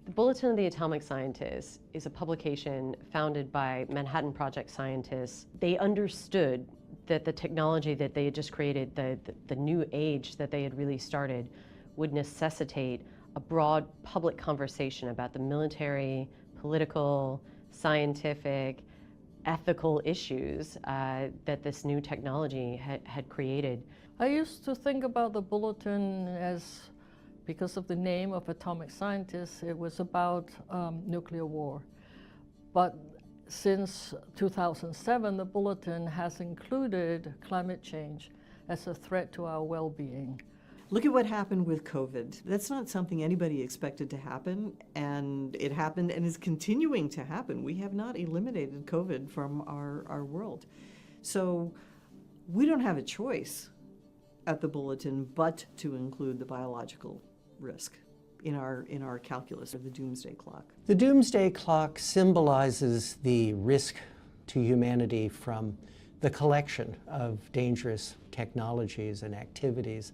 The Bulletin of the Atomic Scientist is a publication founded by Manhattan Project scientists. They understood that the technology that they had just created, the new age that they had really started, would necessitate a broad public conversation about the military, political, scientific, ethical issues that this new technology had created. I used to think about the Bulletin as, because of the name of atomic scientists, it was about nuclear war. But since 2007, the Bulletin has included climate change as a threat to our well-being. Look at what happened with COVID. That's not something anybody expected to happen, and it happened and is continuing to happen. We have not eliminated COVID from our world. So we don't have a choice at the Bulletin but to include the biological risk in our calculus of the Doomsday Clock. The Doomsday Clock symbolizes the risk to humanity from the collection of dangerous technologies and activities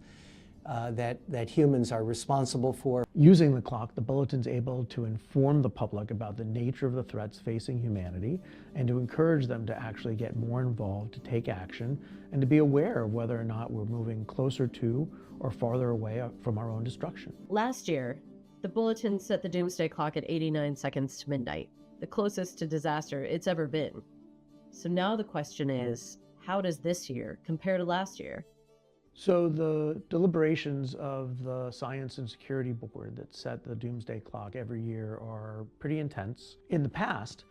that humans are responsible for. Using the clock, the Bulletin's able to inform the public about the nature of the threats facing humanity and to encourage them to actually get more involved, to take action, and to be aware of whether or not we're moving closer to or farther away from our own destruction. Last year, the Bulletin set the Doomsday Clock at 89 seconds to midnight, the closest to disaster it's ever been. So now the question is, how does this year compare to last year? So the deliberations of the Science and Security Board that set the Doomsday Clock every year are pretty intense. In the past,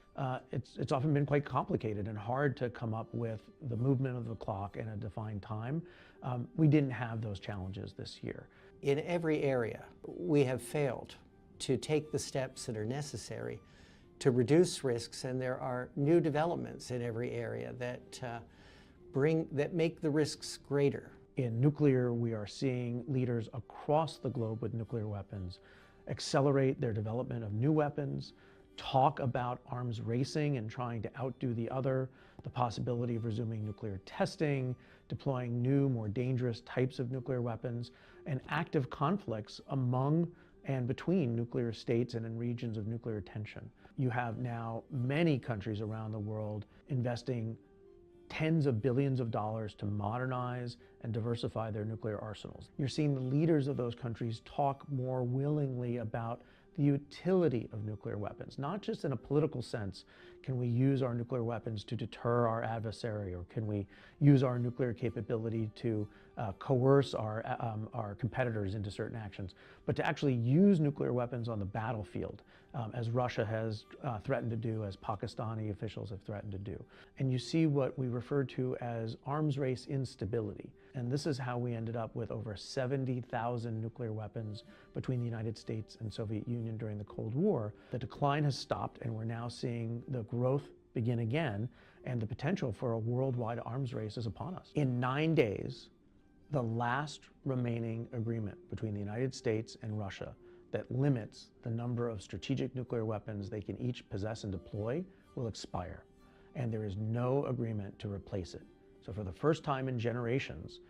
it's often been quite complicated and hard to come up with the movement of the clock in a defined time. We didn't have those challenges this year. In every area, we have failed to take the steps that are necessary to reduce risks, and there are new developments in every area that make the risks greater. In nuclear, we are seeing leaders across the globe with nuclear weapons accelerate their development of new weapons, talk about arms racing and trying to outdo the other, the possibility of resuming nuclear testing, deploying new, more dangerous types of nuclear weapons, and active conflicts among and between nuclear states and in regions of nuclear tension. You have now many countries around the world investing tens of billions of dollars to modernize and diversify their nuclear arsenals. You're seeing the leaders of those countries talk more willingly about the utility of nuclear weapons, not just in a political sense. Can we use our nuclear weapons to deter our adversary, or can we use our nuclear capability to coerce our competitors into certain actions, but to actually use nuclear weapons on the battlefield, as Russia has threatened to do, as Pakistani officials have threatened to do. And you see what we refer to as arms race instability. And this is how we ended up with over 70,000 nuclear weapons between the United States and Soviet Union during the Cold War. The decline has stopped, and we're now seeing the growth begin again, and the potential for a worldwide arms race is upon us. In 9 days, the last remaining agreement between the United States and Russia that limits the number of strategic nuclear weapons they can each possess and deploy will expire, and there is no agreement to replace it. So for the first time in generations,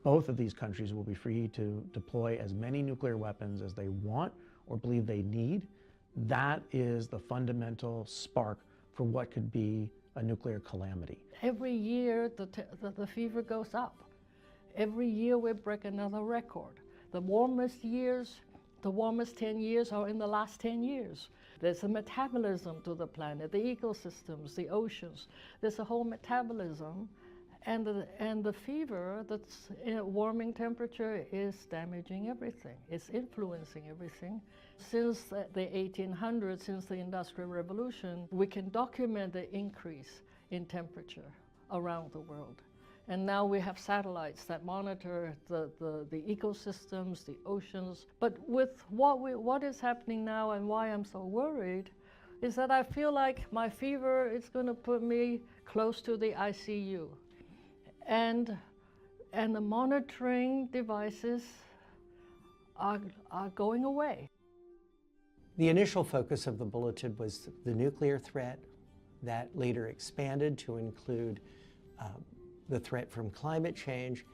both of these countries will be free to deploy as many nuclear weapons as they want or believe they need. That is the fundamental spark for what could be a nuclear calamity. Every year the fever goes up. Every year we break another record. The warmest 10 years are in the last 10 years. There's a metabolism to the planet, the ecosystems, the oceans. There's a whole metabolism. And the fever, that's warming temperature, is damaging everything. It's influencing everything. Since the 1800s, since the Industrial Revolution, we can document the increase in temperature around the world. And now we have satellites that monitor the ecosystems, the oceans. But with what is happening now, and why I'm so worried, is that I feel like my fever is going to put me close to the ICU. And the monitoring devices are going away. The initial focus of the Bulletin was the nuclear threat. That later expanded to include the threat from climate change.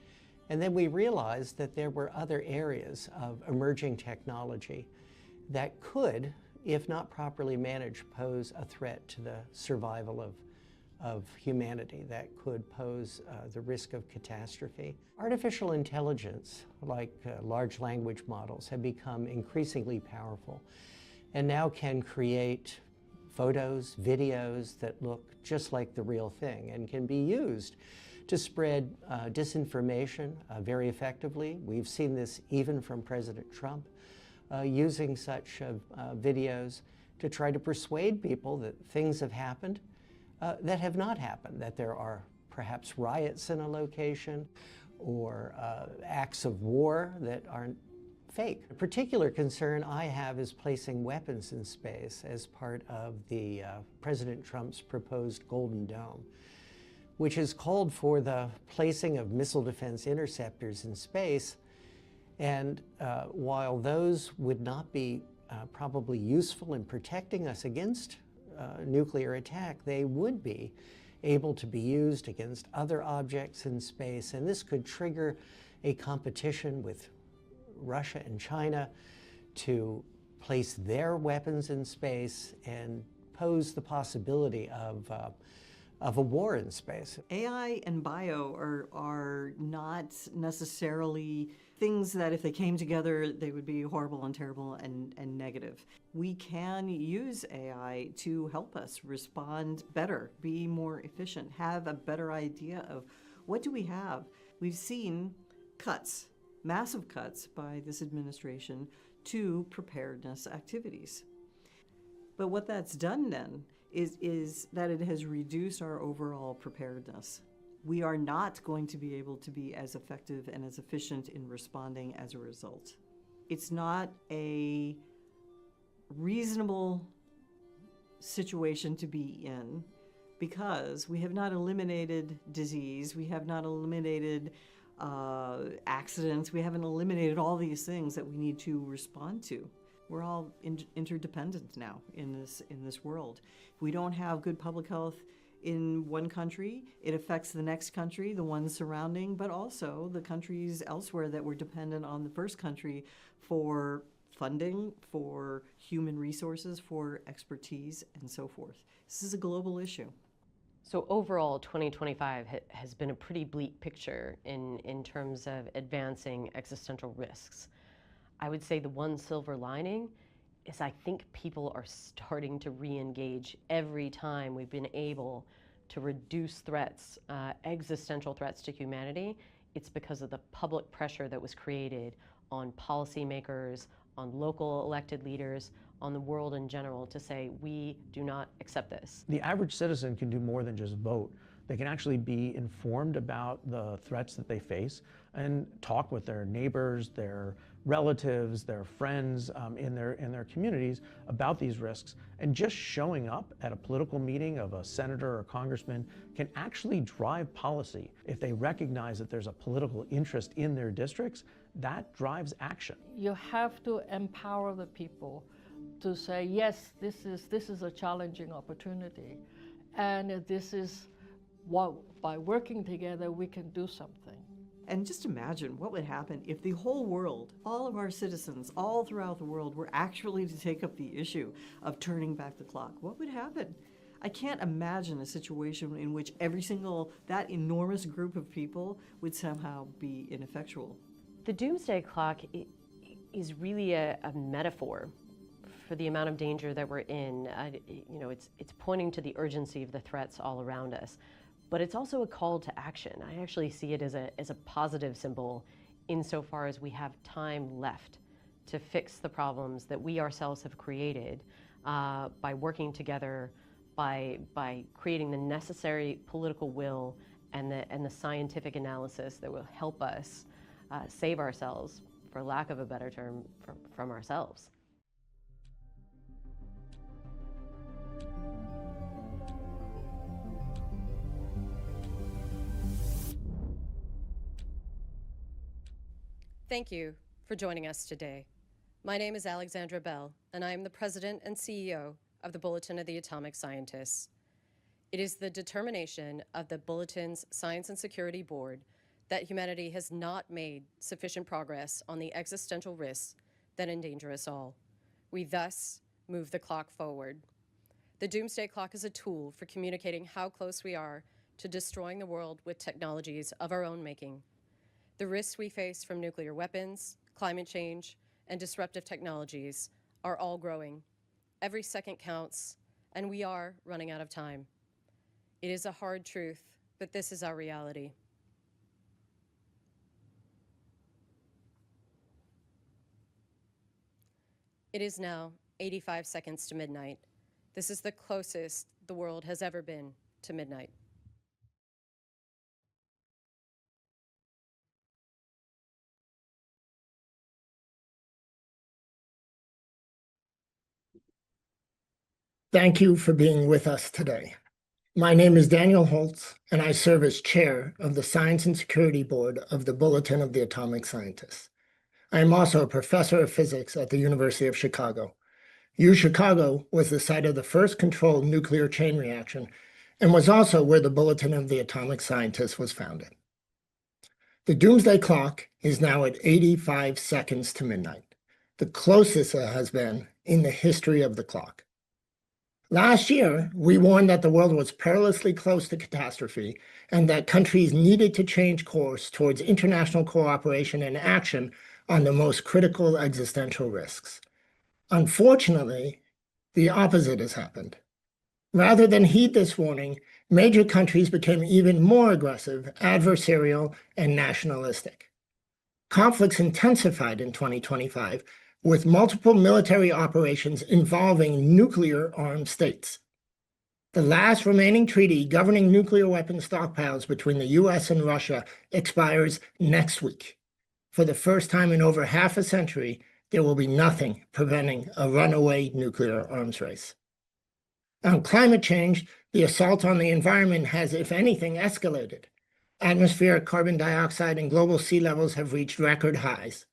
And then we realized that there were other areas of emerging technology that could, if not properly managed, pose a threat to the survival of humanity that could pose the risk of catastrophe. Artificial intelligence, like large language models, have become increasingly powerful and now can create photos, videos that look just like the real thing and can be used to spread disinformation very effectively. We've seen this even from President Trump using such videos to try to persuade people that things have happened that have not happened, that there are perhaps riots in a location or acts of war that aren't fake. A particular concern I have is placing weapons in space as part of the President Trump's proposed Golden Dome, which has called for the placing of missile defense interceptors in space. And while those would not be probably useful in protecting us against nuclear attack, they would be able to be used against other objects in space. And this could trigger a competition with Russia and China to place their weapons in space and pose the possibility of a war in space. AI and bio are not necessarily things that if they came together, they would be horrible and terrible and negative. We can use AI to help us respond better, be more efficient, have a better idea of what do we have. We've seen cuts, massive cuts by this administration to preparedness activities. But what that's done then is that it has reduced our overall preparedness. We are not going to be able to be as effective and as efficient in responding as a result. It's not a reasonable situation to be in because we have not eliminated disease, we have not eliminated accidents, we haven't eliminated all these things that we need to respond to. We're all interdependent now in this world. If we don't have good public health in one country, it affects the next country, the ones surrounding, but also the countries elsewhere that were dependent on the first country for funding, for human resources, for expertise, and so forth. This is a global issue. So overall, 2025 has been a pretty bleak picture in terms of advancing existential risks. I would say the one silver lining is I think people are starting to re-engage every time we've been able to reduce threats, existential threats to humanity. It's because of the public pressure that was created on policymakers, on local elected leaders, on the world in general to say, we do not accept this. The average citizen can do more than just vote. They can actually be informed about the threats that they face and talk with their neighbors, their relatives, their friends in their communities about these risks. And just showing up at a political meeting of a senator or congressman can actually drive policy. If they recognize that there's a political interest in their districts, that drives action. You have to empower the people to say, yes, this is a challenging opportunity, and this is what, by working together, we can do something. And just imagine what would happen if the whole world, all of our citizens, all throughout the world, were actually to take up the issue of turning back the clock. What would happen? I can't imagine a situation in which that enormous group of people would somehow be ineffectual. The Doomsday Clock is really a metaphor for the amount of danger that we're in. It's pointing to the urgency of the threats all around us. But it's also a call to action. I actually see it as a positive symbol insofar as we have time left to fix the problems that we ourselves have created by working together, by creating the necessary political will and the scientific analysis that will help us save ourselves, for lack of a better term, from ourselves. Thank you for joining us today. My name is Alexandra Bell, and I am the President and CEO of the Bulletin of the Atomic Scientists. It is the determination of the Bulletin's Science and Security Board that humanity has not made sufficient progress on the existential risks that endanger us all. We thus move the clock forward. The Doomsday Clock is a tool for communicating how close we are to destroying the world with technologies of our own making. The risks we face from nuclear weapons, climate change, and disruptive technologies are all growing. Every second counts, and we are running out of time. It is a hard truth, but this is our reality. It is now 85 seconds to midnight. This is the closest the world has ever been to midnight. Thank you for being with us today. My name is Daniel Holtz, and I serve as chair of the Science and Security Board of the Bulletin of the Atomic Scientists. I am also a professor of physics at the University of Chicago. UChicago was the site of the first controlled nuclear chain reaction and was also where the Bulletin of the Atomic Scientists was founded. The Doomsday Clock is now at 85 seconds to midnight, the closest it has been in the history of the clock. Last year, we warned that the world was perilously close to catastrophe and that countries needed to change course towards international cooperation and action on the most critical existential risks. Unfortunately, the opposite has happened. Rather than heed this warning, major countries became even more aggressive, adversarial, and nationalistic. Conflicts intensified in 2025, with multiple military operations involving nuclear-armed states. The last remaining treaty governing nuclear weapon stockpiles between the US and Russia expires next week. For the first time in over half a century, there will be nothing preventing a runaway nuclear arms race. On climate change, the assault on the environment has, if anything, escalated. Atmospheric carbon dioxide and global sea levels have reached record highs.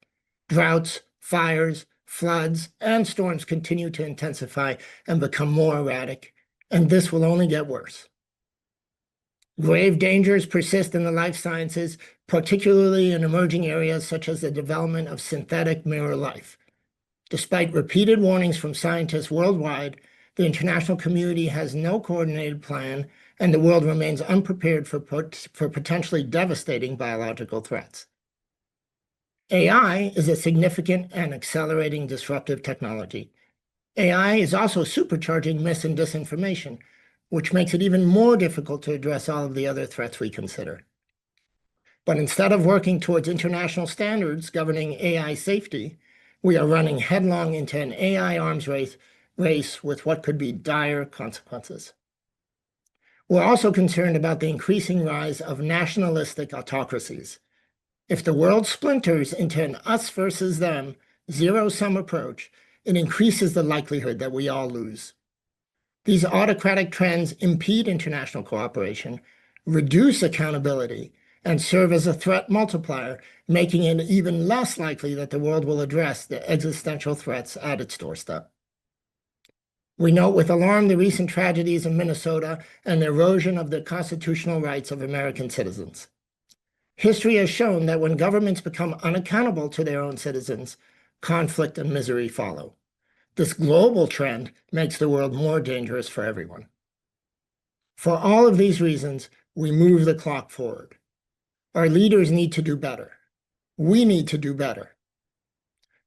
Droughts, fires, floods, and storms continue to intensify and become more erratic, and this will only get worse. Grave dangers persist in the life sciences, particularly in emerging areas such as the development of synthetic mirror life. Despite repeated warnings from scientists worldwide, the international community has no coordinated plan, and the world remains unprepared for potentially devastating biological threats. AI is a significant and accelerating disruptive technology. AI is also supercharging mis and disinformation, which makes it even more difficult to address all of the other threats we consider. But instead of working towards international standards governing AI safety, we are running headlong into an AI arms race with what could be dire consequences. We're also concerned about the increasing rise of nationalistic autocracies. If the world splinters into an us versus them, zero-sum approach, it increases the likelihood that we all lose. These autocratic trends impede international cooperation, reduce accountability, and serve as a threat multiplier, making it even less likely that the world will address the existential threats at its doorstep. We note with alarm the recent tragedies in Minnesota and the erosion of the constitutional rights of American citizens. History has shown that when governments become unaccountable to their own citizens, conflict and misery follow. This global trend makes the world more dangerous for everyone. For all of these reasons, we move the clock forward. Our leaders need to do better. We need to do better.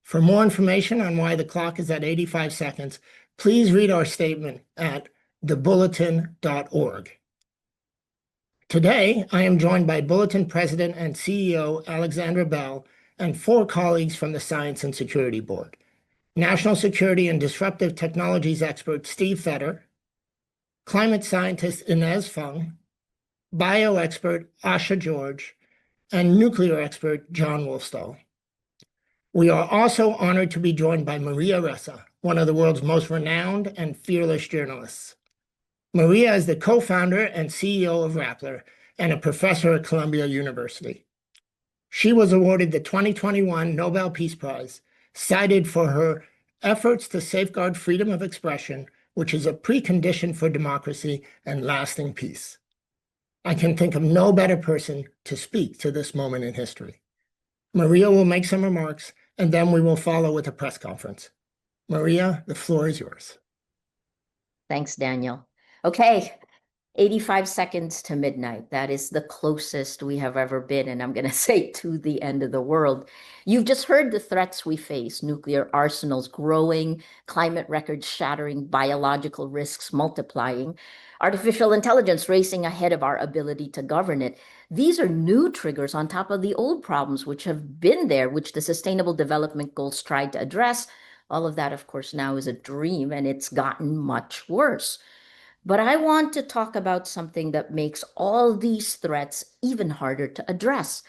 For more information on why the clock is at 85 seconds, please read our statement at thebulletin.org. Today, I am joined by Bulletin President and CEO Alexandra Bell and 4 colleagues from the Science and Security Board: National Security and Disruptive Technologies expert Steve Fetter, climate scientist Inez Fung, bio-expert Asha George, and nuclear expert John Wolfstall. We are also honored to be joined by Maria Ressa, one of the world's most renowned and fearless journalists. Maria is the co-founder and CEO of Rappler and a professor at Columbia University. She was awarded the 2021 Nobel Peace Prize, cited for her efforts to safeguard freedom of expression, which is a precondition for democracy and lasting peace. I can think of no better person to speak to this moment in history. Maria will make some remarks, and then we will follow with a press conference. Maria, the floor is yours. Thanks, Daniel. Okay, 85 seconds to midnight. That is the closest we have ever been, and I'm going to say to the end of the world. You've just heard the threats we face: nuclear arsenals growing, climate records shattering, biological risks multiplying, artificial intelligence racing ahead of our ability to govern it. These are new triggers on top of the old problems which have been there, which the Sustainable Development Goals tried to address. All of that, of course, now is a dream, and it's gotten much worse. But I want to talk about something that makes all these threats even harder to address.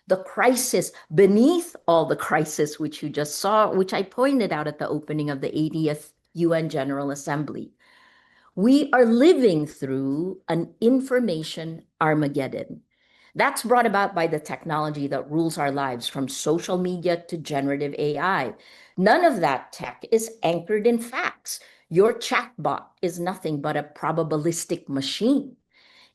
The crisis beneath all the crisis, which you just saw, which I pointed out at the opening of the 80th UN General Assembly. We are living through an information Armageddon. That's brought about by the technology that rules our lives, from social media to generative AI. None of that tech is anchored in facts. Your chatbot is nothing but a probabilistic machine.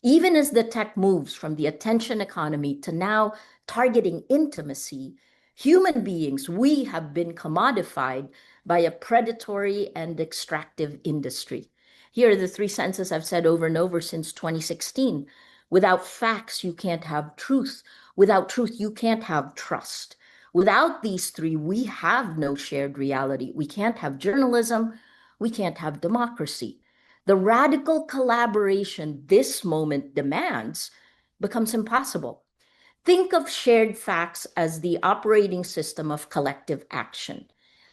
Even as the tech moves from the attention economy to now targeting intimacy, human beings, we have been commodified by a predatory and extractive industry. Here are the three sentences I've said over and over since 2016. Without facts, you can't have truth. Without truth, you can't have trust. Without these three, we have no shared reality. We can't have journalism. We can't have democracy. The radical collaboration this moment demands becomes impossible. Think of shared facts as the operating system of collective action.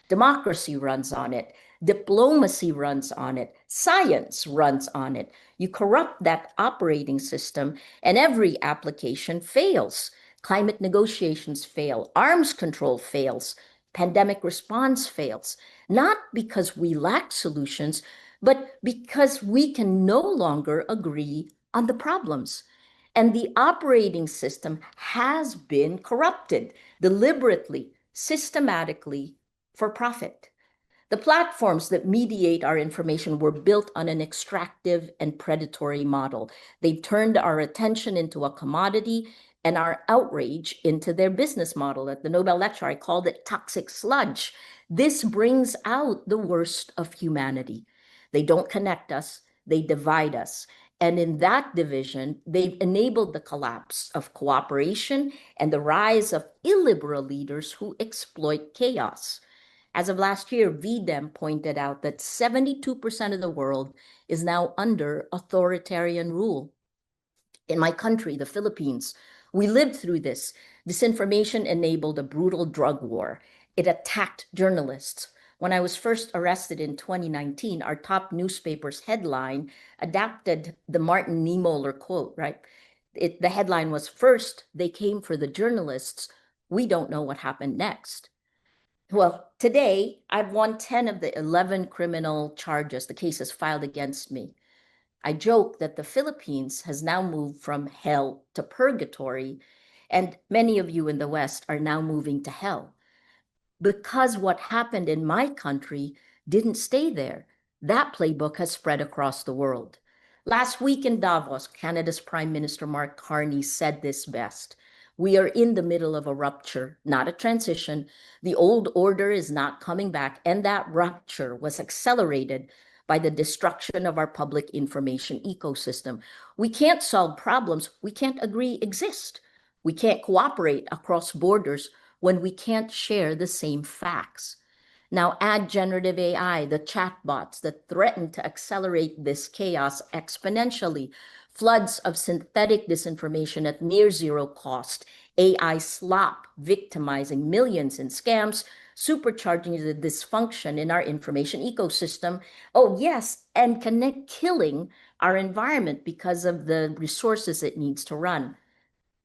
Democracy runs on it. Diplomacy runs on it. Science runs on it. You corrupt that operating system, and every application fails. Climate negotiations fail. Arms control fails. Pandemic response fails. Not because we lack solutions, but because we can no longer agree on the problems. And the operating system has been corrupted deliberately, systematically, for profit. The platforms that mediate our information were built on an extractive and predatory model. They turned our attention into a commodity and our outrage into their business model. At the Nobel lecture, I called it toxic sludge. This brings out the worst of humanity. They don't connect us, they divide us. And in that division, they've enabled the collapse of cooperation and the rise of illiberal leaders who exploit chaos. As of last year, VDEM pointed out that 72% of the world is now under authoritarian rule. In my country, the Philippines, we lived through this. Disinformation enabled a brutal drug war. It attacked journalists. When I was first arrested in 2019, our top newspaper's headline adapted the Martin Niemöller quote, right? The headline was, "First, they came for the journalists. We don't know what happened next." Well, today, I've won 10 of the 11 criminal charges, the cases filed against me. I joke that the Philippines has now moved from hell to purgatory, and many of you in the West are now moving to hell. Because what happened in my country didn't stay there. That playbook has spread across the world. Last week in Davos, Canada's Prime Minister Mark Carney said this best: "We are in the middle of a rupture, not a transition. The old order is not coming back, and that rupture was accelerated by the destruction of our public information ecosystem. We can't solve problems we can't agree exist. We can't cooperate across borders when we can't share the same facts." Now add generative AI, the chatbots that threaten to accelerate this chaos exponentially, floods of synthetic disinformation at near zero cost, AI slop victimizing millions in scams, supercharging the dysfunction in our information ecosystem. Oh yes, and killing our environment because of the resources it needs to run.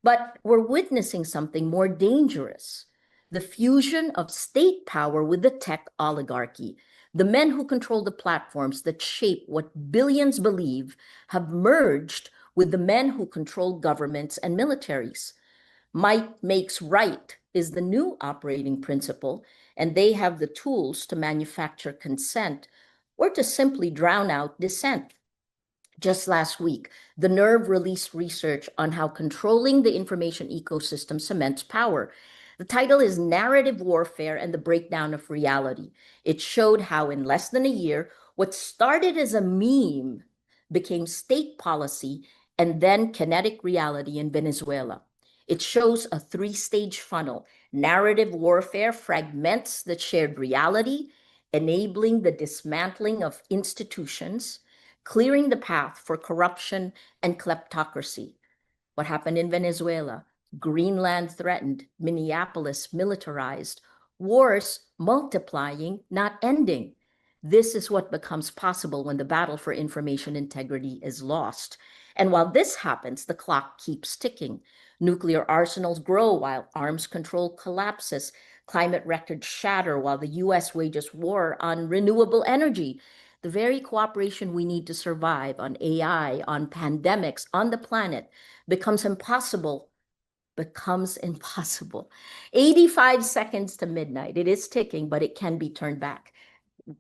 But we're witnessing something more dangerous: the fusion of state power with the tech oligarchy. The men who control the platforms that shape what billions believe have merged with the men who control governments and militaries. Might makes right is the new operating principle, and they have the tools to manufacture consent or to simply drown out dissent. Just last week, the Nerve released research on how controlling the information ecosystem cements power. The title is Narrative Warfare and the Breakdown of Reality. It showed how in less than a year, what started as a meme became state policy and then kinetic reality in Venezuela. It shows a three-stage funnel. Narrative warfare fragments the shared reality, enabling the dismantling of institutions, clearing the path for corruption and kleptocracy. What happened in Venezuela? Greenland threatened, Minneapolis militarized, wars multiplying, not ending. This is what becomes possible when the battle for information integrity is lost. And while this happens, the clock keeps ticking. Nuclear arsenals grow while arms control collapses. Climate records shatter while the US wages war on renewable energy. The very cooperation we need to survive on AI, on pandemics, on the planet becomes impossible. 85 seconds to midnight. It is ticking, but it can be turned back.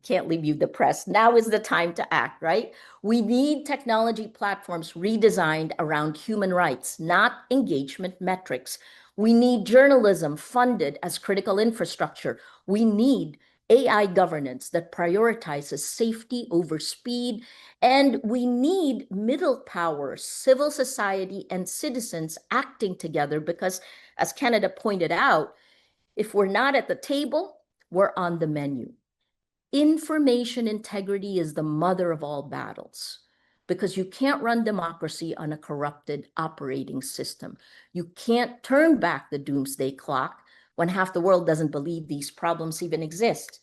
Can't leave you depressed. Now is the time to act, right? We need technology platforms redesigned around human rights, not engagement metrics. We need journalism funded as critical infrastructure. We need AI governance that prioritizes safety over speed. And we need middle powers, civil society, and citizens acting together because, as Canada pointed out, if we're not at the table, we're on the menu. Information integrity is the mother of all battles because you can't run democracy on a corrupted operating system. You can't turn back the doomsday clock when half the world doesn't believe these problems even exist.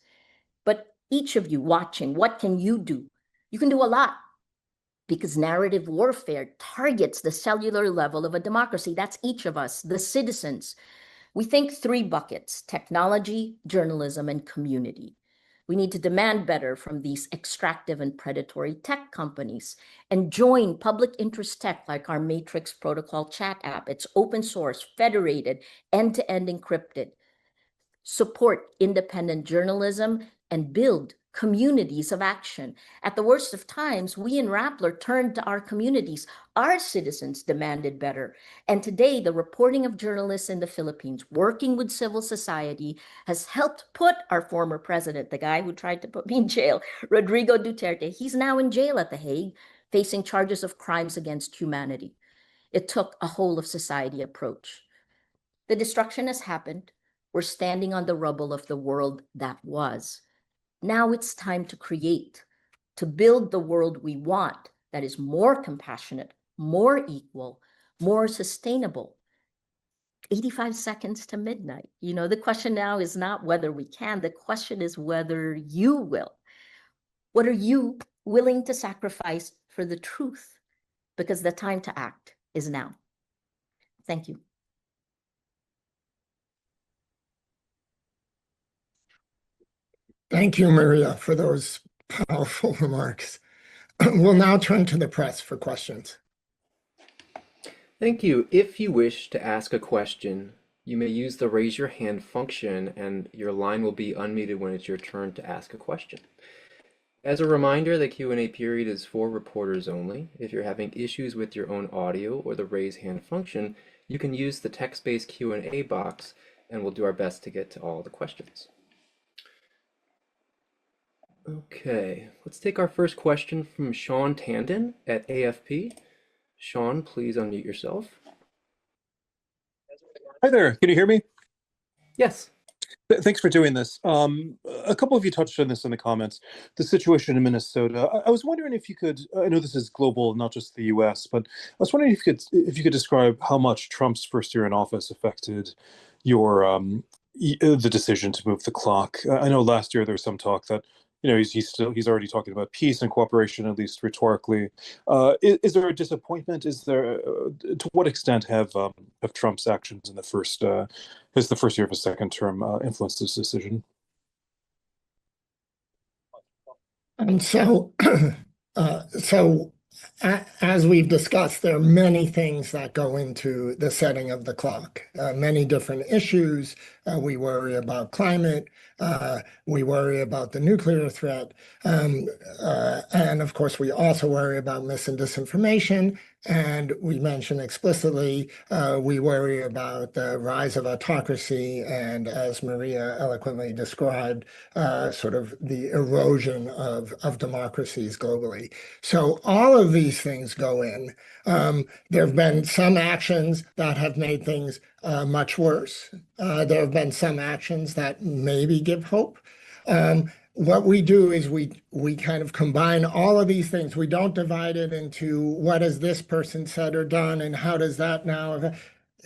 But each of you watching, what can you do? You can do a lot because narrative warfare targets the cellular level of a democracy. That's each of us, the citizens. We think three buckets: technology, journalism, and community. We need to demand better from these extractive and predatory tech companies and join public interest tech like our Matrix Protocol chat app. It's open source, federated, end-to-end encrypted. Support independent journalism and build communities of action. At the worst of times, we in Rappler turned to our communities. Our citizens demanded better. And today, the reporting of journalists in the Philippines, working with civil society, has helped put our former president, the guy who tried to put me in jail, Rodrigo Duterte, he's now in jail at The Hague, facing charges of crimes against humanity. It took a whole of society approach. The destruction has happened. We're standing on the rubble of the world that was. Now it's time to create, to build the world we want that is more compassionate, more equal, more sustainable. 85 seconds to midnight. You know, the question now is not whether we can, the question is whether you will. What are you willing to sacrifice for the truth? Because the time to act is now. Thank you. Thank you, Maria, for those powerful remarks. We'll now turn to the press for questions. Thank you. If you wish to ask a question, you may use the raise your hand function and your line will be unmuted when it's your turn to ask a question. As a reminder, the Q&A period is for reporters only. If you're having issues with your own audio or the raise hand function, you can use the text-based Q&A box and we'll do our best to get to all the questions. Okay, let's take our first question from Sean Tandon at AFP. Sean, please unmute yourself. Hi there, can you hear me? Yes. Thanks for doing this. A couple of you touched on this in the comments, the situation in Minnesota. I was wondering if you could, I know this is global, not just the US, but I was wondering if you could describe how much Trump's first year in office affected your the decision to move the clock. I know last year there was some talk that he's already talking about peace and cooperation, at least rhetorically. Is there a disappointment? Is there to what extent have Trump's actions in the first year of his second term influenced this decision? And so as we've discussed, there are many things that go into the setting of the clock, many different issues. We worry about climate, we worry about the nuclear threat, and of course we also worry about mis and disinformation, And we mentioned explicitly, we worry about the rise of autocracy and, as Maria eloquently described, sort of the erosion of democracies globally. So all of these things go in. There have been some actions that have made things much worse. There have been some actions that maybe give hope. What we do is we kind of combine all of these things. We don't divide it into what has this person said or done and how does that now.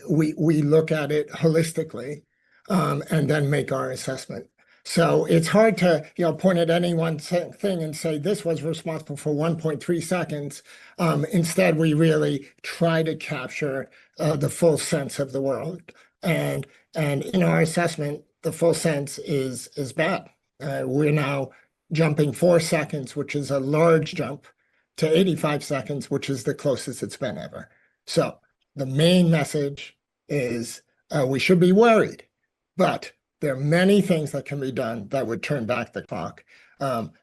We look at it holistically, and then make our assessment. So it's hard to point at any one thing and say this was responsible for 1.3 seconds. Instead, we really try to capture the full sense of the world, and in our assessment, the full sense is bad. We're now jumping 4 seconds, which is a large jump, to 85 seconds, which is the closest it's been ever. So the main message is we should be worried, but there are many things that can be done that would turn back the clock.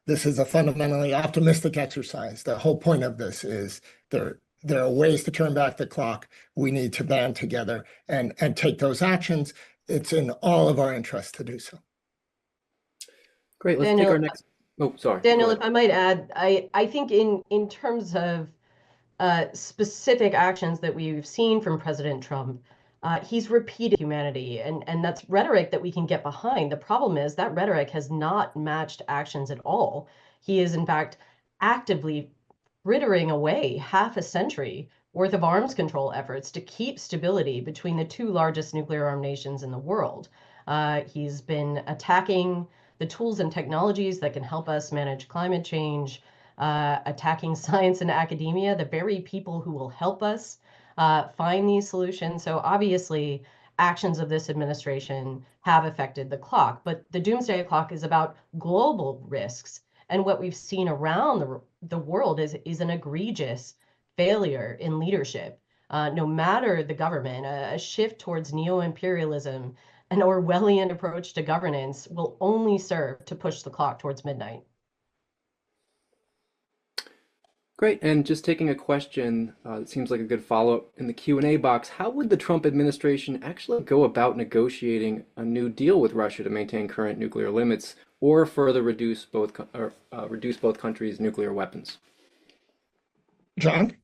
This is a fundamentally optimistic exercise. The whole point of this is there are ways to turn back the clock. We need to band together and take those actions. It's in all of our interests to do so. Great. Let's take our next. Oh, sorry. Daniel, if I might add, I think in terms of specific actions that we've seen from President Trump, he's repeated humanity, and that's rhetoric that we can get behind. The problem is that rhetoric has not matched actions at all. He is, in fact, actively frittering away half a century worth of arms control efforts to keep stability between the two largest nuclear armed nations in the world. He's been attacking the tools and technologies that can help us manage climate change, attacking science and academia, the very people who will help us find these solutions. So obviously, actions of this administration have affected the clock, but the Doomsday Clock is about global risks. And what we've seen around the world is an egregious failure in leadership. No matter the government, a shift towards neo-imperialism, an Orwellian approach to governance will only serve to push the clock towards midnight. Great. And just taking a question, it seems like a good follow-up in the Q&A box. How would the Trump administration actually go about negotiating a new deal with Russia to maintain current nuclear limits or further reduce both countries' nuclear weapons? John?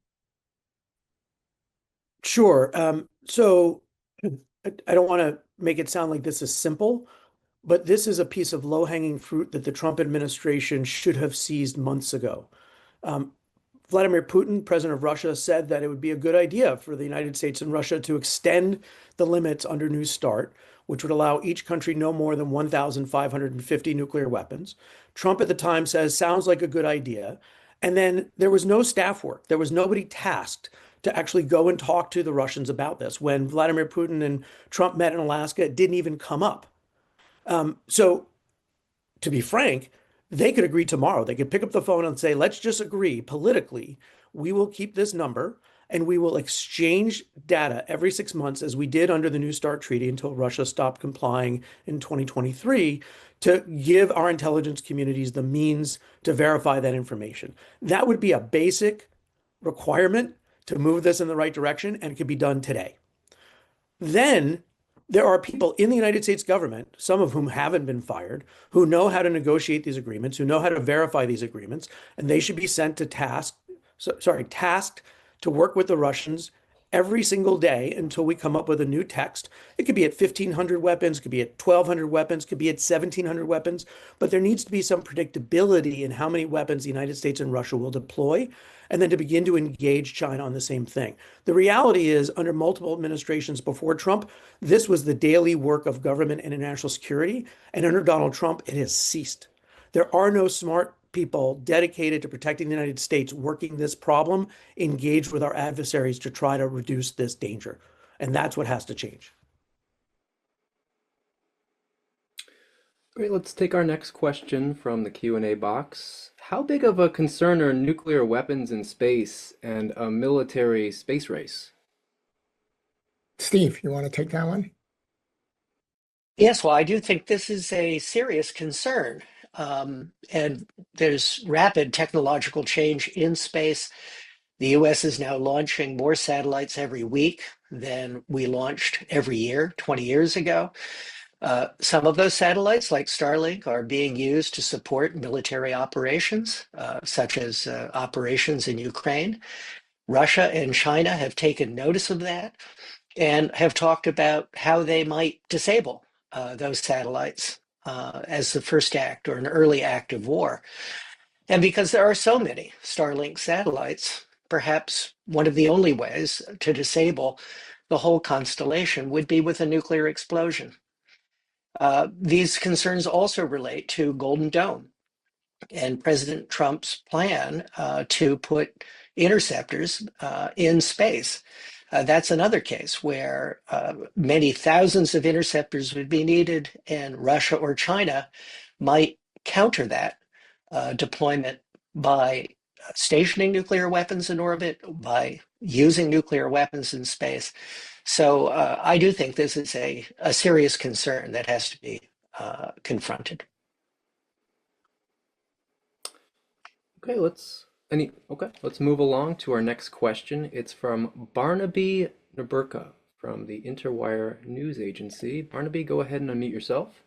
Sure. So I don't want to make it sound like this is simple, but this is a piece of low-hanging fruit that the Trump administration should have seized months ago. Vladimir Putin, president of Russia, said that it would be a good idea for the United States and Russia to extend the limits under New START, which would allow each country no more than 1,550 nuclear weapons. Trump at the time says, sounds like a good idea. And then there was no staff work. There was nobody tasked to actually go and talk to the Russians about this. When Vladimir Putin and Trump met in Alaska, it didn't even come up. So to be frank, they could agree tomorrow. They could pick up the phone and say, let's just agree politically, we will keep this number and we will exchange data every 6 months as we did under the New START treaty until Russia stopped complying in 2023 to give our intelligence communities the means to verify that information. That would be a basic requirement to move this in the right direction, and it could be done today. Then there are people in the United States government, some of whom haven't been fired, who know how to negotiate these agreements, who know how to verify these agreements, and they should be sent to tasked to work with the Russians every single day until we come up with a new text. It could be at 1,500 weapons, it could be at 1,200 weapons, it could be at 1,700 weapons, but there needs to be some predictability in how many weapons the United States and Russia will deploy, and then to begin to engage China on the same thing. The reality is, under multiple administrations before Trump, this was the daily work of government and national security, and under Donald Trump, it has ceased. There are no smart people dedicated to protecting the United States working this problem, engaged with our adversaries to try to reduce this danger. And that's what has to change. Great, let's take our next question from the Q&A box. How big of a concern are nuclear weapons in space and a military space race? Steve, you want to take that one? Yes, well, I do think this is a serious concern. And there's rapid technological change in space The US is now launching more satellites every week than we launched every year 20 years ago. Some of those satellites, like Starlink, are being used to support military operations, such as operations in Ukraine. Russia and China have taken notice of that and have talked about how they might disable those satellites as the first act or an early act of war. And because there are so many Starlink satellites, perhaps one of the only ways to disable the whole constellation would be with a nuclear explosion. These concerns also relate to Golden Dome and President Trump's plan to put interceptors in space. That's another case where many thousands of interceptors would be needed, and Russia or China might counter that deployment by stationing nuclear weapons in orbit, by using nuclear weapons in space. So I do think this is a serious concern that has to be confronted. Okay, let's move along to our next question. It's from Barnaby Naburka from the Interwire News Agency. Barnaby, go ahead and unmute yourself.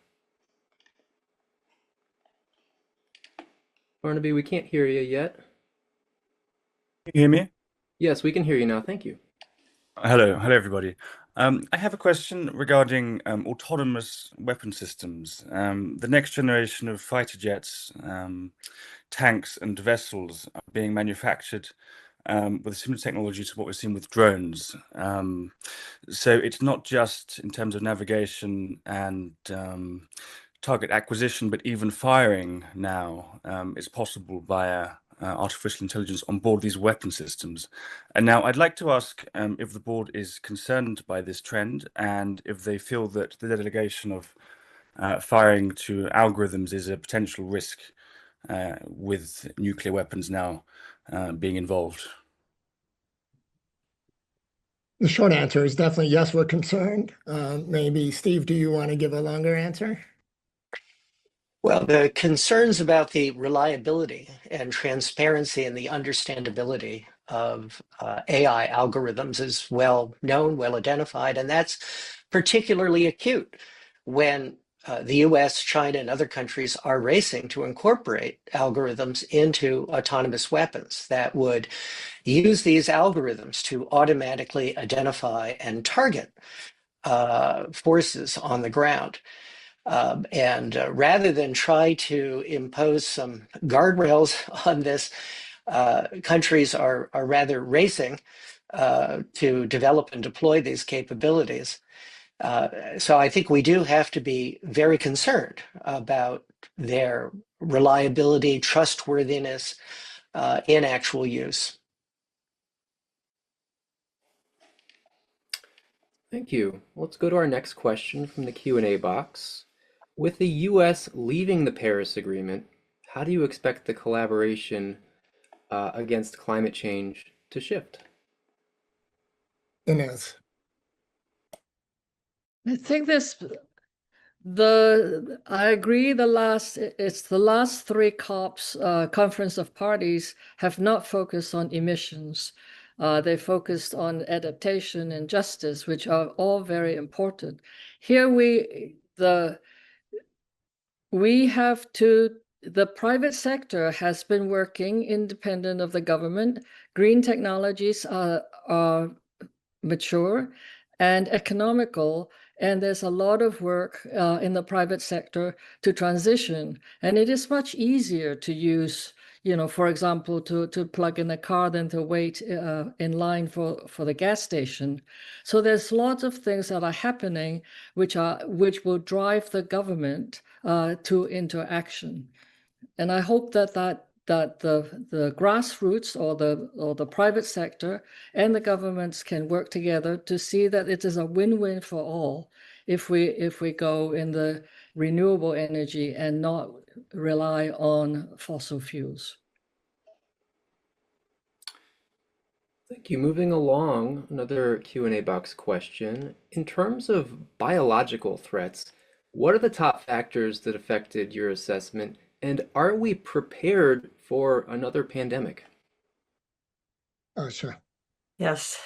Barnaby, we can't hear you yet. Can you hear me? Yes, we can hear you now. Thank you. Hello, everybody. I have a question regarding autonomous weapon systems. The next generation of fighter jets, tanks, and vessels are being manufactured with a similar technology to what we've seen with drones. So it's not just in terms of navigation and target acquisition, but even firing now is possible via artificial intelligence on board these weapon systems. And now I'd like to ask if the board is concerned by this trend and if they feel that the delegation of firing to algorithms is a potential risk with nuclear weapons now being involved. The short answer is definitely yes, we're concerned. Maybe Steve, do you want to give a longer answer? Well, the concerns about the reliability and transparency and the understandability of AI algorithms is well known, well identified, and that's particularly acute when the US, China, and other countries are racing to incorporate algorithms into autonomous weapons that would use these algorithms to automatically identify and target forces on the ground. And rather than try to impose some guardrails on this, countries are rather racing to develop and deploy these capabilities. So I think we do have to be very concerned about their reliability, trustworthiness in actual use. Thank you. Let's go to our next question from the Q&A box. With the U.S. leaving the Paris Agreement, how do you expect the collaboration against climate change to shift? Inez. I think I agree it's the last three COPs, Conference of Parties, have not focused on emissions. They focused on adaptation and justice, which are all very important. Here the private sector has been working independent of the government. Green technologies are mature and economical, and there's a lot of work in the private sector to transition. And it is much easier to use, for example, to plug in a car than to wait in line for the gas station. So there's lots of things that are happening which will drive the government into action. And I hope that the grassroots or the private sector and the governments can work together to see that it is a win-win for all if we go in the renewable energy and not rely on fossil fuels. Thank you. Moving along, another Q&A box question. In terms of biological threats, what are the top factors that affected your assessment, and are we prepared for another pandemic? Oh, sure. Yes.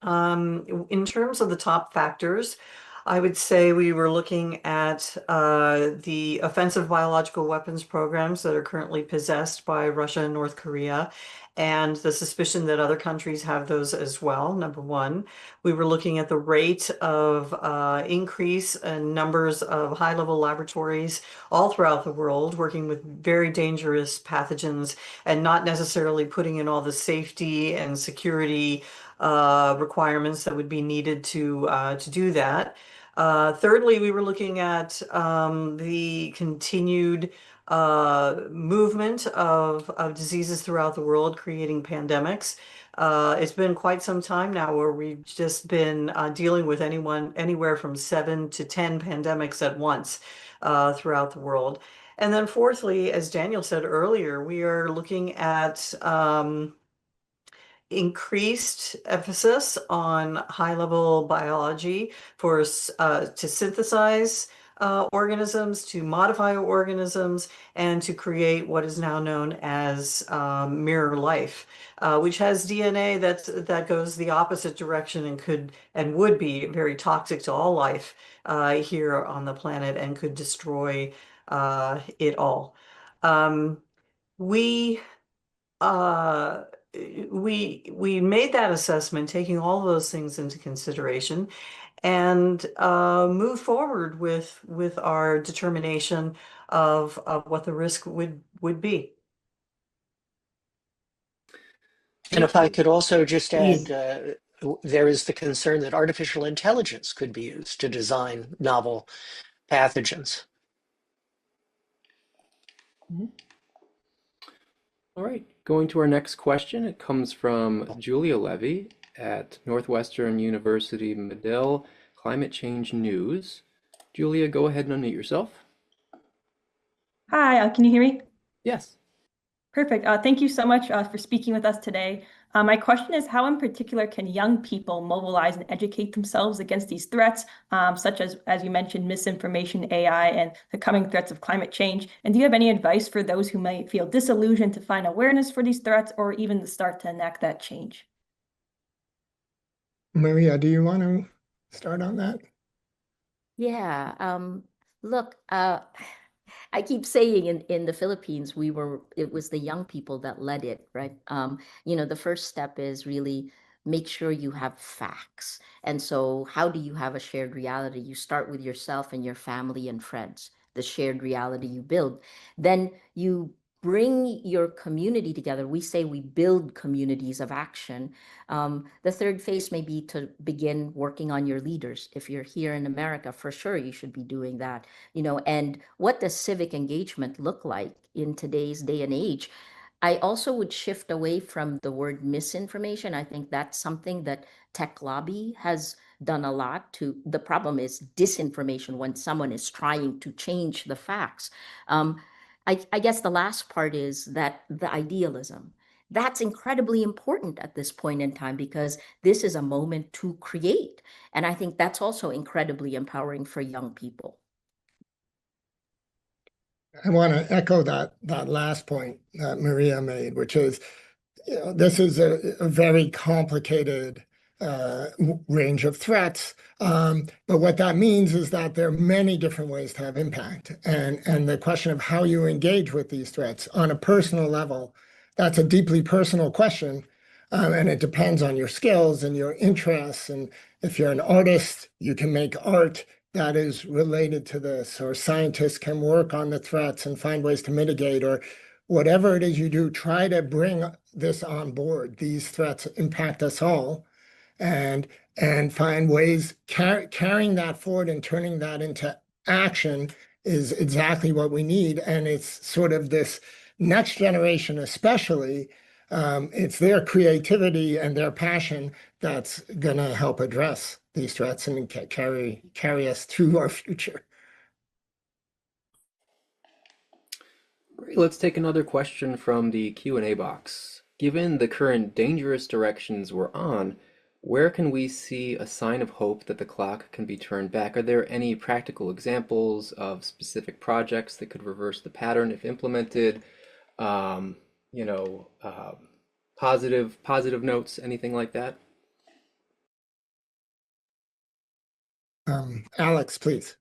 In terms of the top factors, I would say we were looking at the offensive biological weapons programs that are currently possessed by Russia and North Korea, and the suspicion that other countries have those as well, number one. We were looking at the rate of increase in numbers of high-level laboratories all throughout the world, working with very dangerous pathogens and not necessarily putting in all the safety and security requirements that would be needed to do that. Thirdly, we were looking at the continued movement of diseases throughout the world, creating pandemics. It's been quite some time now where we've just been dealing with anywhere from 7 to 10 pandemics at once throughout the world. And then fourthly, as Daniel said earlier, we are looking at increased emphasis on high-level biology to synthesize organisms, to modify organisms, and to create what is now known as mirror life, which has DNA that goes the opposite direction and would be very toxic to all life here on the planet and could destroy it all. Um, we uh, we made that assessment, taking all of those things into consideration, and moved forward with our determination of what the risk would be. And if I could also just add, Yes. there is the concern that artificial intelligence could be used to design novel pathogens. All right, going to our next question. It comes from Julia Levy at Northwestern University Medill Climate Change News. Julia, go ahead and unmute yourself. Hi, can you hear me? Yes. Perfect. Thank you so much for speaking with us today. My question is, how in particular can young people mobilize and educate themselves against these threats, such as you mentioned, misinformation, AI, and the coming threats of climate change? And do you have any advice for those who might feel disillusioned to find awareness for these threats or even to start to enact that change? Maria, do you want to start on that? Yeah, look, I keep saying in the Philippines, it was the young people that led it, right? The first step is really make sure you have facts. And so how do you have a shared reality? You start with yourself and your family and friends, the shared reality you build. Then you bring your community together. We say we build communities of action. The third phase may be to begin working on your leaders. If you're here in America, for sure, you should be doing that. And what does civic engagement look like in today's day and age? I also would shift away from the word misinformation. I think that's something that tech lobby has done a lot to. The problem is disinformation when someone is trying to change the facts. I guess the last part is that the idealism. That's incredibly important at this point in time because this is a moment to create. And I think that's also incredibly empowering for young people. I want to echo that last point that Maria made, which is, this is a very complicated range of threats. But what that means is that there are many different ways to have impact. And the question of how you engage with these threats on a personal level, that's a deeply personal question. And it depends on your skills and your interests. And if you're an artist, you can make art that is related to this, or scientists can work on the threats and find ways to mitigate, or whatever it is you do, try to bring this on board. These threats impact us all, and find ways carrying that forward and turning that into action is exactly what we need. And it's sort of this next generation, especially, it's their creativity and their passion that's going to help address these threats and carry us through our future. Great. Let's take another question from the Q&A box. Given the current dangerous directions we're on, where can we see a sign of hope that the clock can be turned back? Are there any practical examples of specific projects that could reverse the pattern if implemented? Positive notes, anything like that? Alex, please.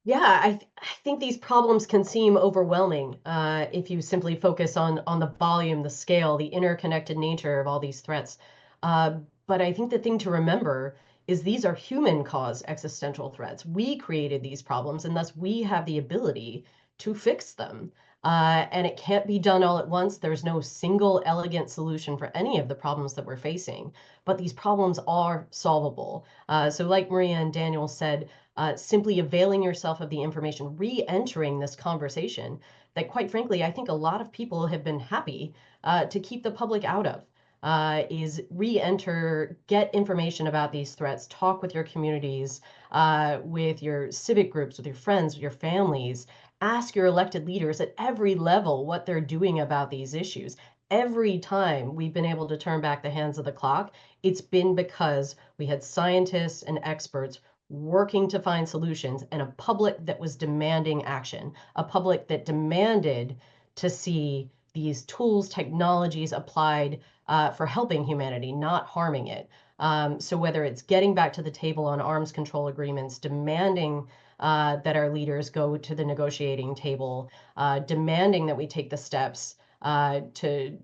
Yeah, I think these problems can seem overwhelming if you simply focus on the volume, the scale, the interconnected nature of all these threats. Uh, but I think the thing to remember is these are human-caused existential threats. We created these problems, and thus we have the ability to fix them. And it can't be done all at once. There's no single elegant solution for any of the problems that we're facing, but these problems are solvable. So like Maria and Daniel said, simply availing yourself of the information, re-entering this conversation that, quite frankly, I think a lot of people have been happy to keep the public out of. Is re-enter, get information about these threats, talk with your communities, with your civic groups, with your friends, with your families, ask your elected leaders at every level what they're doing about these issues. Every time we've been able to turn back the hands of the clock, it's been because we had scientists and experts working to find solutions and a public that was demanding action, a public that demanded to see these tools, technologies applied for helping humanity, not harming it. So whether it's getting back to the table on arms control agreements, demanding that our leaders go to the negotiating table, demanding that we take the steps to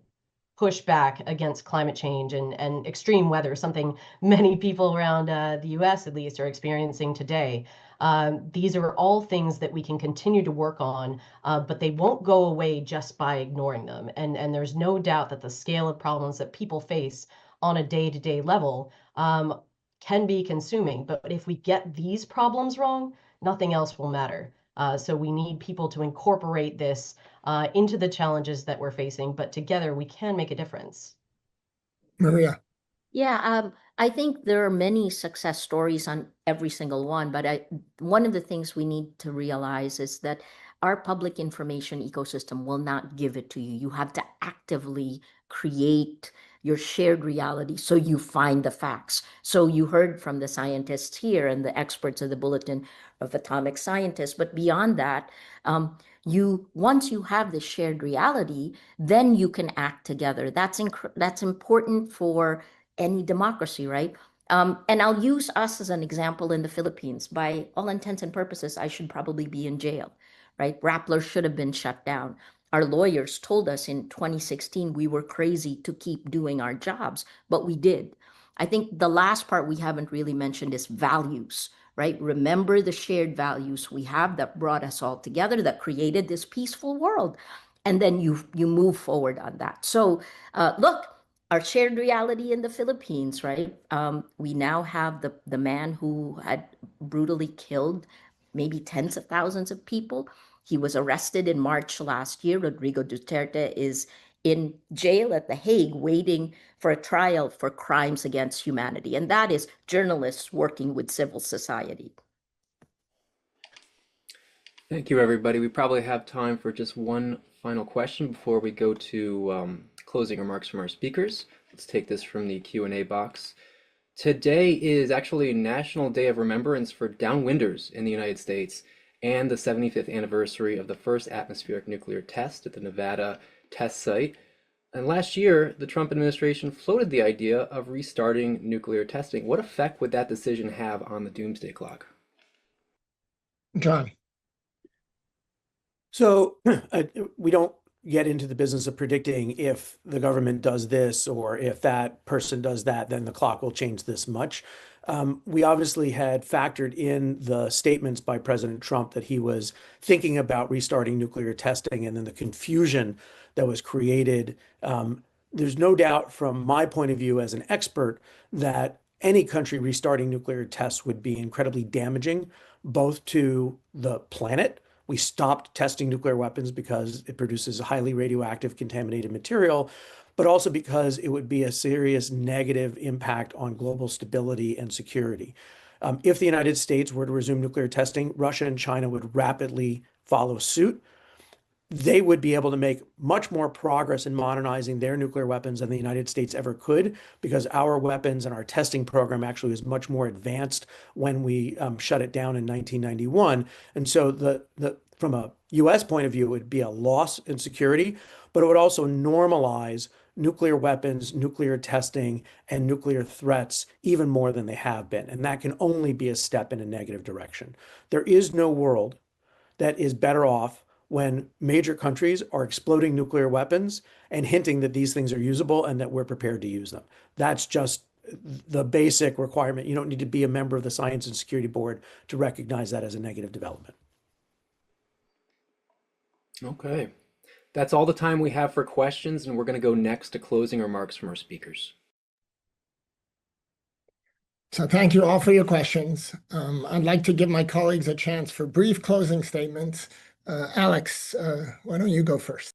push back against climate change and extreme weather, something many people around the US at least are experiencing today. These are all things that we can continue to work on, but they won't go away just by ignoring them. And there's no doubt that the scale of problems that people face on a day-to-day level can be consuming. But if we get these problems wrong, nothing else will matter. So we need people to incorporate this into the challenges that we're facing, but together we can make a difference. Maria. Yeah, I think there are many success stories on every single one, but one of the things we need to realize is that our public information ecosystem will not give it to you. You have to actively create your shared reality so you find the facts. So you heard from the scientists here and the experts of the Bulletin of Atomic Scientists, but beyond that, once you have the shared reality, then you can act together. That's important for any democracy, right? And I'll use us as an example in the Philippines. By all intents and purposes, I should probably be in jail, right? Rappler should have been shut down. Our lawyers told us in 2016 we were crazy to keep doing our jobs, but we did. I think the last part we haven't really mentioned is values, right? Remember the shared values we have that brought us all together, that created this peaceful world. And then you move forward on that. So look, our shared reality in the Philippines, right? We now have the man who had brutally killed maybe tens of thousands of people. He was arrested in March last year. Rodrigo Duterte is in jail at The Hague waiting for a trial for crimes against humanity. And that is journalists working with civil society. Thank you, everybody. We probably have time for just one final question before we go to closing remarks from our speakers. Let's take this from the Q&A box. Today is actually National Day of Remembrance for Downwinders in the United States and the 75th anniversary of the first atmospheric nuclear test at the Nevada test site. And last year, the Trump administration floated the idea of restarting nuclear testing. What effect would that decision have on the Doomsday Clock? John. So we don't get into the business of predicting if the government does this or if that person does that, then the clock will change this much. We obviously had factored in the statements by President Trump that he was thinking about restarting nuclear testing, and then the confusion that was created. There's no doubt from my point of view as an expert that any country restarting nuclear tests would be incredibly damaging, both to the planet. We stopped testing nuclear weapons because it produces a highly radioactive contaminated material, but also because it would be a serious negative impact on global stability and security. If the United States were to resume nuclear testing, Russia and China would rapidly follow suit. They would be able to make much more progress in modernizing their nuclear weapons than the United States ever could, because our weapons and our testing program actually was much more advanced when we shut it down in 1991. And so from a US point of view, it would be a loss in security, but it would also normalize nuclear weapons, nuclear testing, and nuclear threats even more than they have been. And that can only be a step in a negative direction. There is no world that is better off when major countries are exploding nuclear weapons and hinting that these things are usable and that we're prepared to use them. That's just the basic requirement. You don't need to be a member of the Science and Security Board to recognize that as a negative development. Okay. That's all the time we have for questions, and we're going to go next to closing remarks from our speakers. So thank you all for your questions. I'd like to give my colleagues a chance for brief closing statements. Alex, why don't you go first?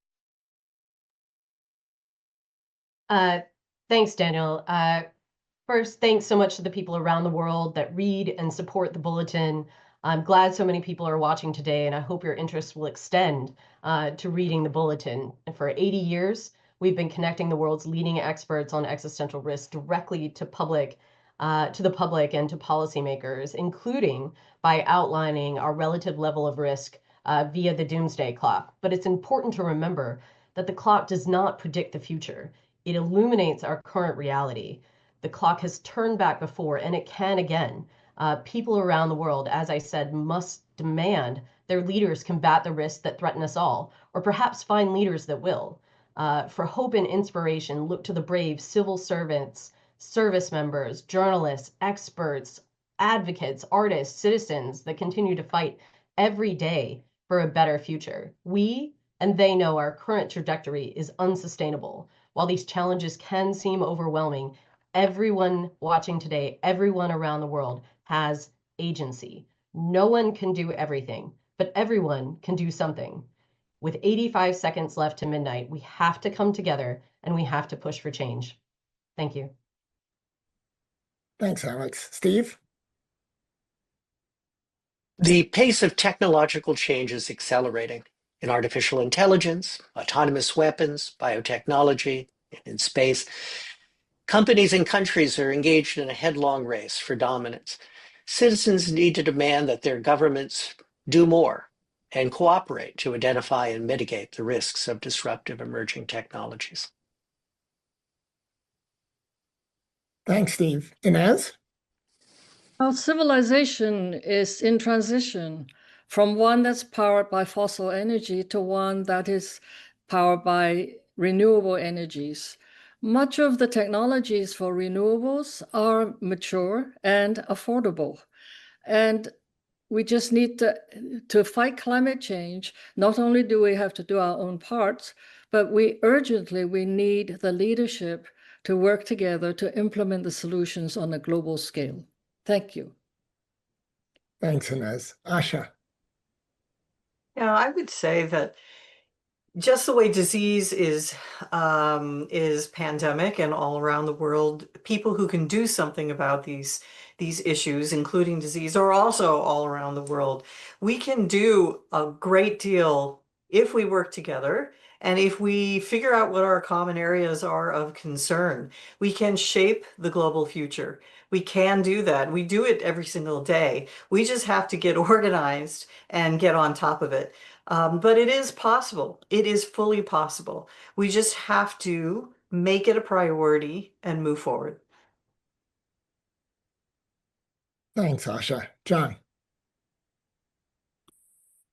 Thanks, Daniel. First, thanks so much to the people around the world that read and support the Bulletin. I'm glad so many people are watching today, and I hope your interest will extend to reading the Bulletin. And for 80 years, we've been connecting the world's leading experts on existential risk directly to the public and to policymakers, including by outlining our relative level of risk via the Doomsday Clock. But it's important to remember that the clock does not predict the future. It illuminates our current reality. The clock has turned back before, and it can again. People around the world, as I said, must demand their leaders combat the risks that threaten us all, or perhaps find leaders that will. For hope and inspiration, look to the brave civil servants, service members, journalists, experts, advocates, artists, citizens that continue to fight every day for a better future. We and they know our current trajectory is unsustainable. While these challenges can seem overwhelming, everyone watching today, everyone around the world has agency. No one can do everything, but everyone can do something. With 85 seconds left to midnight, we have to come together and we have to push for change. Thank you. Thanks, Alex. Steve? The pace of technological change is accelerating in artificial intelligence, autonomous weapons, biotechnology, and in space. Companies and countries are engaged in a headlong race for dominance. Citizens need to demand that their governments do more and cooperate to identify and mitigate the risks of disruptive emerging technologies. Thanks, Steve. Inez? Our civilization is in transition from one that's powered by fossil energy to one that is powered by renewable energies. Much of the technologies for renewables are mature and affordable. And we just need to fight climate change. Not only do we have to do our own parts, but we need the leadership to work together to implement the solutions on a global scale. Thank you. Thanks, Inez. Asha? Yeah, I would say that just the way disease is pandemic and all around the world, people who can do something about these issues, including disease, are also all around the world. We can do a great deal if we work together and if we figure out what our common areas are of concern. We can shape the global future. We can do that. We do it every single day. We just have to get organized and get on top of it. But it is possible. It is fully possible. We just have to make it a priority and move forward. Thanks, Asha. John?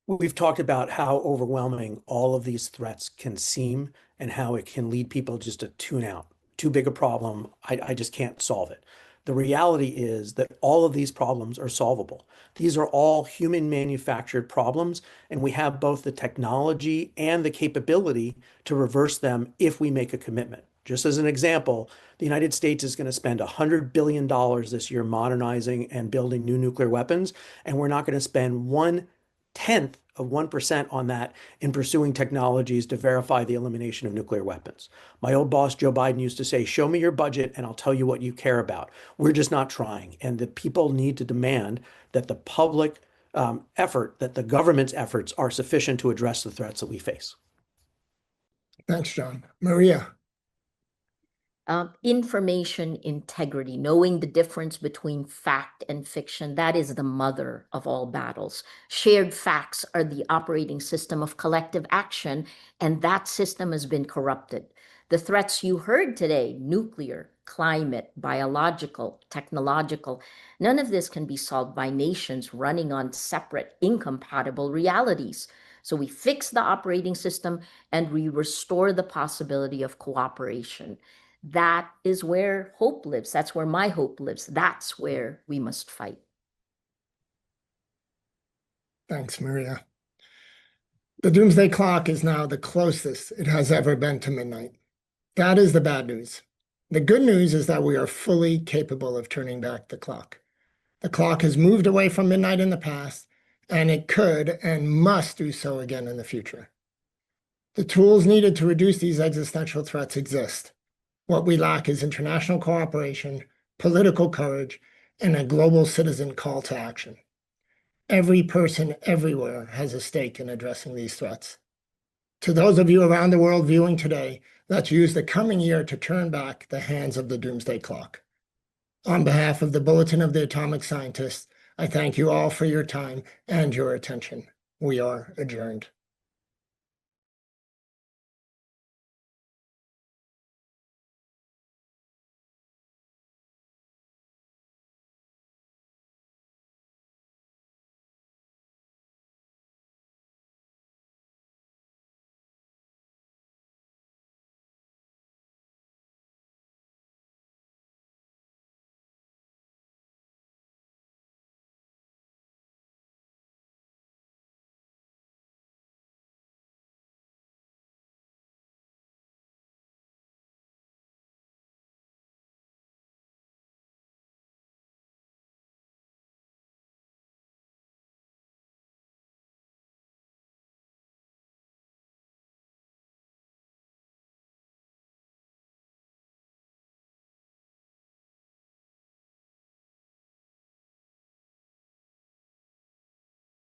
We've talked about how overwhelming all of these threats can seem and how it can lead people just to tune out. Too big a problem. I just can't solve it. The reality is that all of these problems are solvable. These are all human manufactured problems, and we have both the technology and the capability to reverse them if we make a commitment. Just as an example, the United States is going to spend $100 billion this year modernizing and building new nuclear weapons, and we're not going to spend 1/10 of 1% on that in pursuing technologies to verify the elimination of nuclear weapons. My old boss, Joe Biden, used to say, show me your budget and I'll tell you what you care about. We're just not trying. And the people need to demand that the public effort, that the government's efforts are sufficient to address the threats that we face. Thanks, John. Maria? Information integrity, knowing the difference between fact and fiction, that is the mother of all battles. Shared facts are the operating system of collective action, and that system has been corrupted. The threats you heard today, nuclear, climate, biological, technological, none of this can be solved by nations running on separate, incompatible realities. So we fix the operating system and we restore the possibility of cooperation. That is where hope lives. That's where my hope lives. That's where we must fight. Thanks, Maria. The Doomsday Clock is now the closest it has ever been to midnight. That is the bad news. The good news is that we are fully capable of turning back the clock. The clock has moved away from midnight in the past, and it could and must do so again in the future. The tools needed to reduce these existential threats exist. What we lack is international cooperation, political courage, and a global citizen call to action. Every person everywhere has a stake in addressing these threats. To those of you around the world viewing today, let's use the coming year to turn back the hands of the Doomsday Clock. On behalf of the Bulletin of the Atomic Scientists, I thank you all for your time and your attention. We are adjourned.